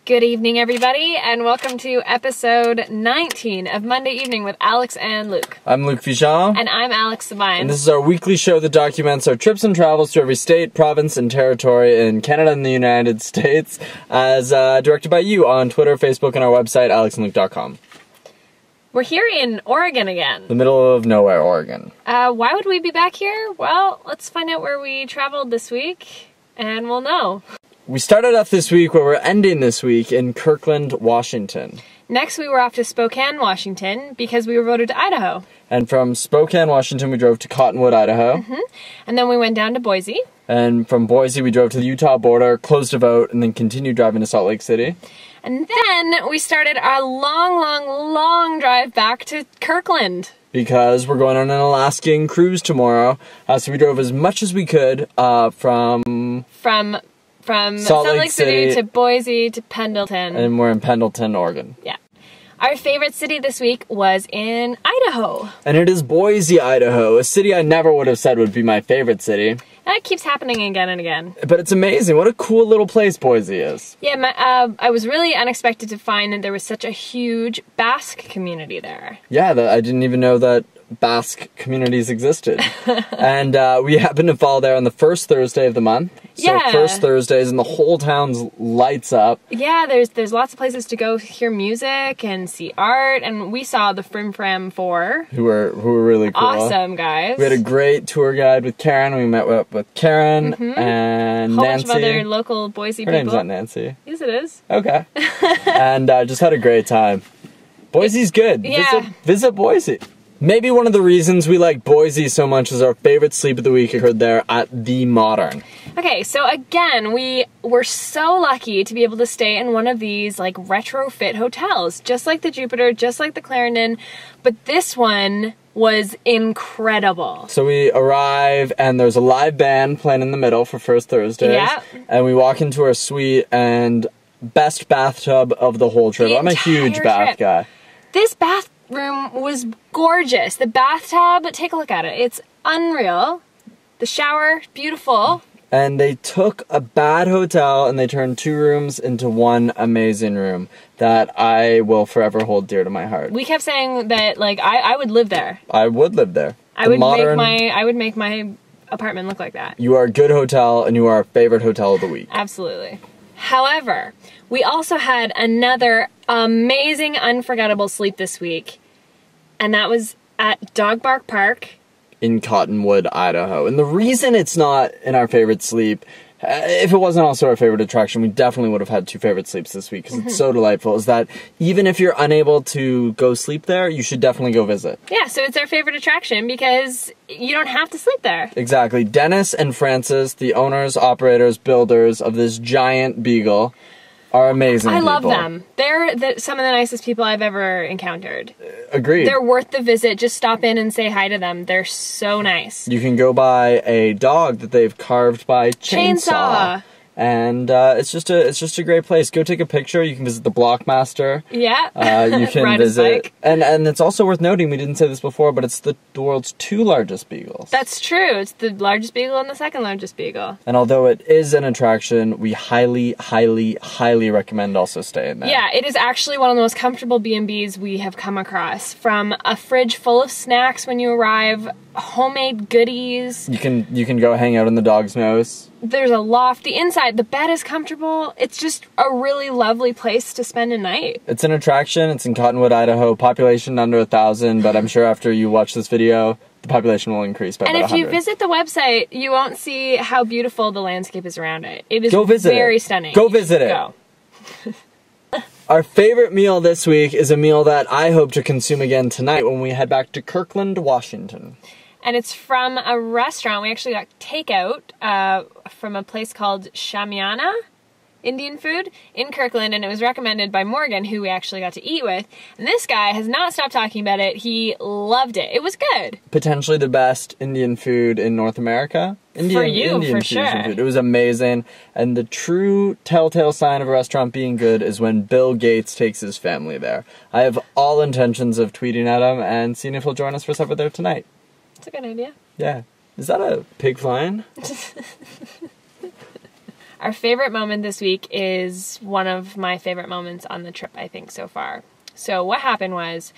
Good evening, everybody, and welcome to episode 19 of Monday Evening with Alex and Luke. I'm Luke Fichon. And I'm Alex Sabine. And this is our weekly show that documents our trips and travels to every state, province, and territory in Canada and the United States, as directed by you on Twitter, Facebook, and our website, alexandluke.com. We're here in Oregon again. The middle of nowhere, Oregon. Why would we be back here? Well, let's find out where we traveled this week, and we'll know. We started off this week where we're ending this week in Kirkland, Washington. Next, we were off to Spokane, Washington, because we were voted to Idaho. And from Spokane, Washington, we drove to Cottonwood, Idaho. And then we went down to Boise. And from Boise, we drove to the Utah border, closed a vote, and then continued driving to Salt Lake City. And then we started our long drive back to Kirkland. Because we're going on an Alaskan cruise tomorrow. So we drove as much as we could from Salt Lake City to Boise to Pendleton. And we're in Pendleton, Oregon. Yeah. Our favorite city this week was in Idaho. And it is Boise, Idaho, a city I never would have said would be my favorite city. That keeps happening again and again. But it's amazing. What a cool little place Boise is. Yeah, I was really unexpected to find that there was such a huge Basque community there. Yeah, I didn't even know that Basque communities existed. And we happened to fall there on the first Thursday of the month. So yeah. First Thursdays and the whole town's lights up. Yeah, there's lots of places to go hear music and see art, and we saw the Frim Fram 4. Who were really cool. Awesome, guys. We had a great tour guide with Karen. We met with Karen and a whole Nancy. bunch of other local Boise Her people. name's not Nancy. Yes, it is. Okay. And just had a great time. Boise's good. Yeah. Visit Boise. Maybe one of the reasons we like Boise so much is our favorite sleep of the week occurred there at The Modern. Okay, so again, we were so lucky to be able to stay in one of these like retrofit hotels, just like the Jupiter, just like the Clarendon, but this one was incredible. So we arrive and there's a live band playing in the middle for First Thursdays. Yeah. And we walk into our suite and best bathtub of the whole trip. I'm a huge bath guy. This bathroom was gorgeous. The bathtub, take a look at it. It's unreal. The shower, beautiful. And they took a bad hotel and they turned 2 rooms into one amazing room that I will forever hold dear to my heart. We kept saying that, like, I would live there. I would live there. I would make my apartment look like that. You are a good hotel and you are our favorite hotel of the week. Absolutely. However, we also had another amazing, unforgettable sleep this week, and that was at Dog Bark Park in Cottonwood, Idaho. And the reason it's not in our favorite sleep, if it wasn't also our favorite attraction, we definitely would have had 2 favorite sleeps this week because it's so delightful, is that even if you're unable to go sleep there, you should definitely go visit. Yeah, so it's our favorite attraction because you don't have to sleep there. Exactly. Dennis and Francis, the owners, operators, builders of this giant beagle, are amazing people. I love them. They're some of the nicest people I've ever encountered. Agreed. They're worth the visit. Just stop in and say hi to them. They're so nice. You can go buy a dog that they've carved by chainsaw. And it's just a great place. Go take a picture. You can visit the Blockmaster. Yeah. You can Ride his visit, bike. and it's also worth noting, we didn't say this before, but it's the world's 2 largest beagles. That's true. It's the largest beagle and the second largest beagle. And although it is an attraction, we highly recommend also staying there. Yeah, it is actually one of the most comfortable B&Bs we have come across. From a fridge full of snacks when you arrive, homemade goodies. You can go hang out in the dog's nose. There's a loft. The inside, the bed is comfortable. It's just a really lovely place to spend a night. It's an attraction. It's in Cottonwood, Idaho. Population under 1,000, but I'm sure after you watch this video, the population will increase by about 100. And if you visit the website, you won't see how beautiful the landscape is around it. It is very stunning. Go visit it. Go. Our favorite meal this week is a meal that I hope to consume again tonight when we head back to Kirkland, Washington. And it's from a restaurant. We actually got takeout from a place called Shamiana Indian food in Kirkland, and it was recommended by Morgan, who we actually got to eat with. And this guy has not stopped talking about it. He loved it. It was good. Potentially the best Indian food in North America. Indian for sure. Food. It was amazing. And the true telltale sign of a restaurant being good is when Bill Gates takes his family there. I have all intentions of tweeting at him and seeing if he'll join us for supper there tonight. That's a good idea. Yeah. Is that a pig flying? Our favorite moment this week is one of my favorite moments on the trip, I think, so far. So what happened was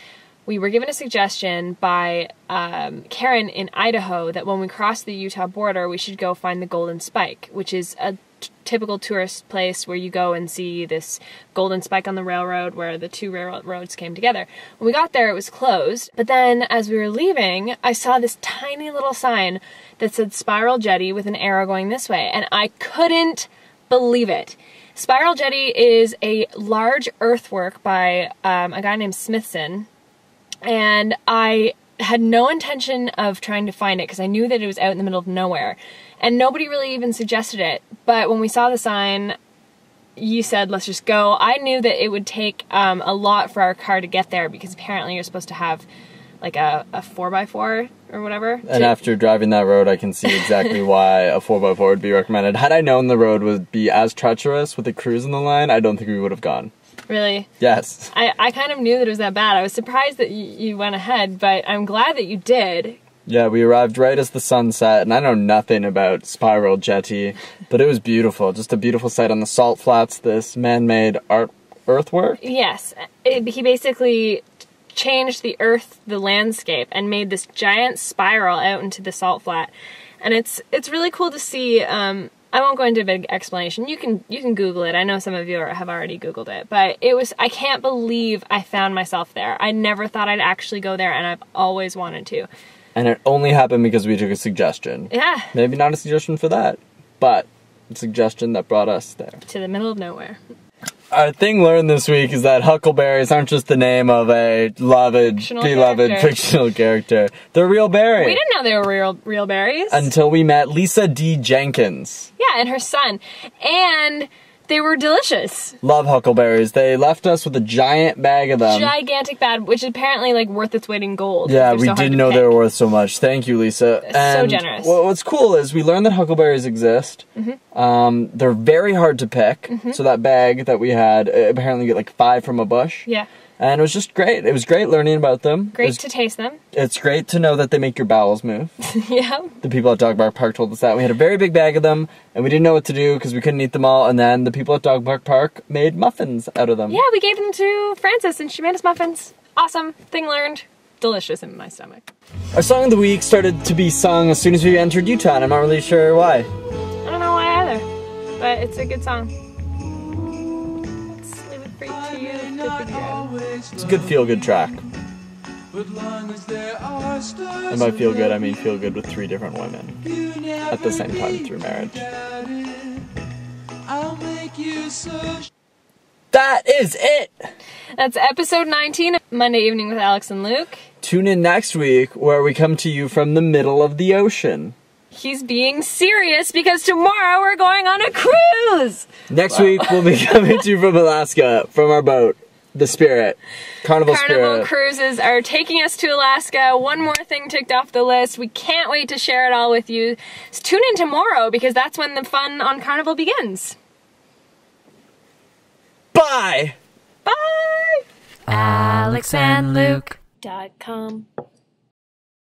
we were given a suggestion by Karen in Idaho that when we cross the Utah border, we should go find the Golden Spike, which is a typical tourist place where you go and see this golden spike on the railroad where the two railroads came together. When we got there, it was closed. But then as we were leaving, I saw this tiny little sign that said Spiral Jetty with an arrow going this way. And I couldn't believe it. Spiral Jetty is a large earthwork by a guy named Smithson. And I had no intention of trying to find it because I knew that it was out in the middle of nowhere. And nobody really even suggested it. But when we saw the sign, you said, let's just go. I knew that it would take a lot for our car to get there because apparently you're supposed to have like a 4x4 or whatever. And after driving that road, I can see exactly why a 4x4 would be recommended. Had I known the road would be as treacherous with a cruise in the line, I don't think we would have gone. Really? Yes. I kind of knew that it was that bad. I was surprised that you went ahead, but I'm glad that you did. Yeah, we arrived right as the sun set, and I know nothing about Spiral Jetty, but it was beautiful. Just a beautiful sight on the salt flats, this man-made earthwork. Yes. He basically changed the landscape, and made this giant spiral out into the salt flat. And it's really cool to see. I won't go into a big explanation. You can Google it. I know some of you have already Googled it, but I can't believe I found myself there. I never thought I'd actually go there, and I've always wanted to. And it only happened because we took a suggestion. Yeah. Maybe not a suggestion for that, but a suggestion that brought us there. To the middle of nowhere. Our thing learned this week is that huckleberries aren't just the name of a beloved fictional character. They're a real berry. We didn't know they were real berries. Until we met Lisa D. Jenkins. Yeah, and her son. And they were delicious. Love huckleberries. They left us with a giant bag of them. Gigantic bag, which is apparently like worth its weight in gold. Yeah, we didn't know they were worth so much. Thank you, Lisa. So generous. What's cool is we learned that huckleberries exist. Mm-hmm. They're very hard to pick. Mm-hmm. So that bag that we had, apparently you get like 5 from a bush. Yeah. And it was just great. It was great learning about them. Great to taste them. It's great to know that they make your bowels move. Yeah. The people at Dog Park Park told us that. We had a very big bag of them, and we didn't know what to do because we couldn't eat them all, and then the people at Dog Park Park made muffins out of them. Yeah, we gave them to Frances, and she made us muffins. Awesome. Thing learned. Delicious in my stomach. Our song of the week started to be sung as soon as we entered Utah, and I'm not really sure why. I don't know why either, but it's a good song. It's a good feel-good track. And by feel good, I mean feel good with 3 different women at the same time through marriage. That is it! That's episode 19 of Monday Evening with Alex and Luke. Tune in next week where we come to you from the middle of the ocean. He's being serious because tomorrow we're going on a cruise! Next week we'll be coming to you from Alaska, from our boat. The Spirit. Carnival Spirit. Cruises are taking us to Alaska. One more thing ticked off the list. We can't wait to share it all with you. So tune in tomorrow because that's when the fun on Carnival begins. Bye! Bye! alexandluke.com